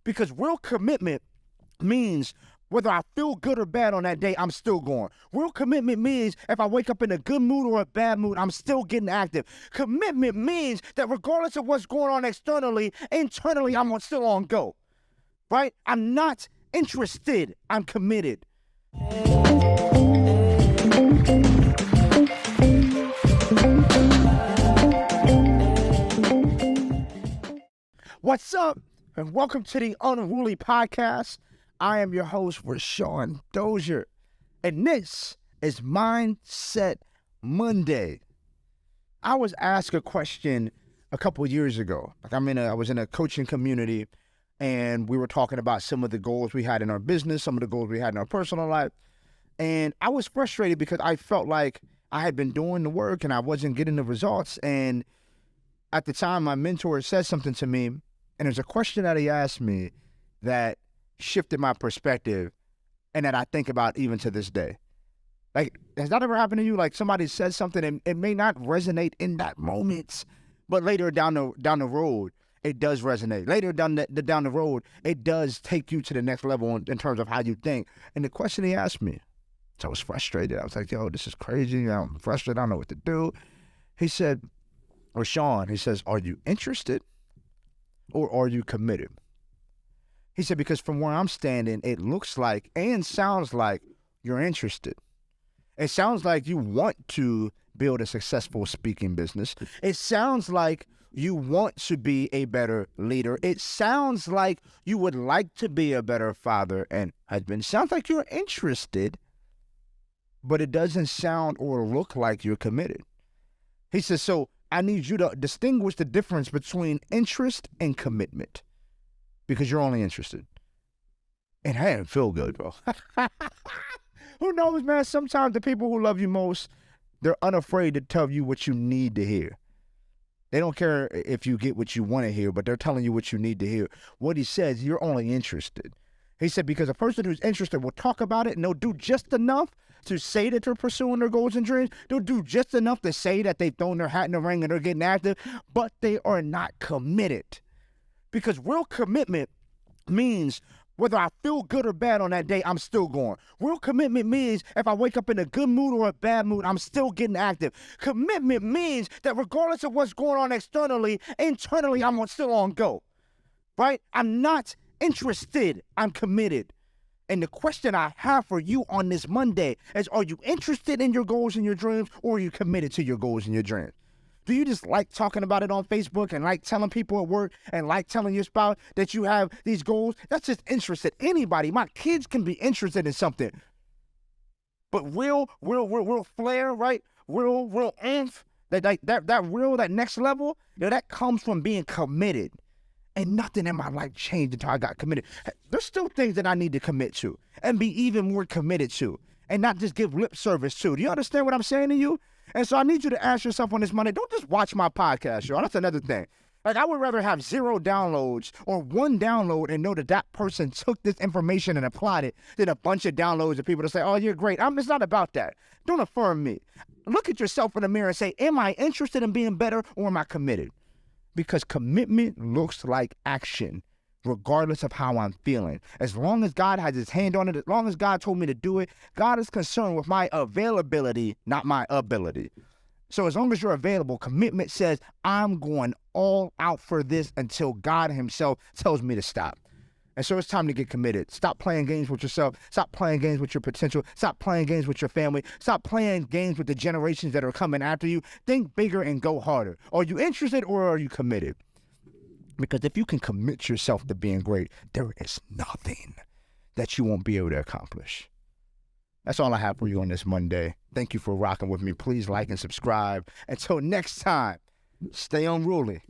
Because real commitment means whether I feel good or bad on that day, I'm still going. Real commitment means if I wake up in a good mood or a bad mood, I'm still getting active. Commitment means that regardless of what's going on externally, internally, I'm still on go, right? I'm not interested, I'm committed. What's up? And welcome to the Unruly Podcast. I am your host, Rousawn Dozier, and this is Mindset Monday. I was asked a question a couple of years ago. I was in a coaching community, and we were talking about some of the goals we had in our business, some of the goals we had in our personal life, and I was frustrated because I felt like I had been doing the work and I wasn't getting the results. And at the time, my mentor said something to me, and there's a question that he asked me that shifted my perspective and that I think about even to this day. Like, has that ever happened to you? Like, somebody says something and it may not resonate in that moment, but later down the road, it does resonate. Later down the road, it does take you to the next level in terms of how you think. And the question he asked me, so I was frustrated. I was like, yo, this is crazy. I'm frustrated. I don't know what to do. He said, Rousawn, he says, are you interested or are you committed? He said, because from where I'm standing, it looks like and sounds like you're interested. It sounds like you want to build a successful speaking business. It sounds like you want to be a better leader. It sounds like you would like to be a better father and husband. It sounds like you're interested, but it doesn't sound or look like you're committed. He says, so I need you to distinguish the difference between interest and commitment. Because you're only interested. And I didn't feel good, bro. Who knows, man? Sometimes the people who love you most, they're unafraid to tell you what you need to hear. They don't care if you get what you want to hear, but they're telling you what you need to hear. What he says, you're only interested. He said, because a person who's interested will talk about it and they'll do just enough to say that they're pursuing their goals and dreams. They'll do just enough to say that they've thrown their hat in the ring and they're getting active, but they are not committed. Because real commitment means whether I feel good or bad on that day, I'm still going. Real commitment means if I wake up in a good mood or a bad mood, I'm still getting active. Commitment means that regardless of what's going on externally, internally, I'm still on go, right? I'm not interested, I'm committed. And the question I have for you on this Monday is, are you interested in your goals and your dreams, or are you committed to your goals and your dreams? Do you just like talking about it on Facebook and like telling people at work and like telling your spouse that you have these goals? That's just interested. Anybody, my kids can be interested in something. But real flair, right? Real oomph, that next level, that comes from being committed. And nothing in my life changed until I got committed. There's still things that I need to commit to and be even more committed to and not just give lip service to. Do you understand what I'm saying to you? And so I need you to ask yourself on this Monday, don't just watch my podcast, y'all. That's another thing. Like, I would rather have 0 downloads or 1 download and know that that person took this information and applied it than a bunch of downloads of people to say, oh, you're great. It's not about that. Don't affirm me. Look at yourself in the mirror and say, am I interested in being better or am I committed? Because commitment looks like action, regardless of how I'm feeling. As long as God has his hand on it, as long as God told me to do it, God is concerned with my availability, not my ability. So as long as you're available, commitment says, I'm going all out for this until God himself tells me to stop. And so it's time to get committed. Stop playing games with yourself. Stop playing games with your potential. Stop playing games with your family. Stop playing games with the generations that are coming after you. Think bigger and go harder. Are you interested or are you committed? Because if you can commit yourself to being great, there is nothing that you won't be able to accomplish. That's all I have for you on this Monday. Thank you for rocking with me. Please like and subscribe. Until next time, stay unruly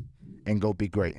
and go be great.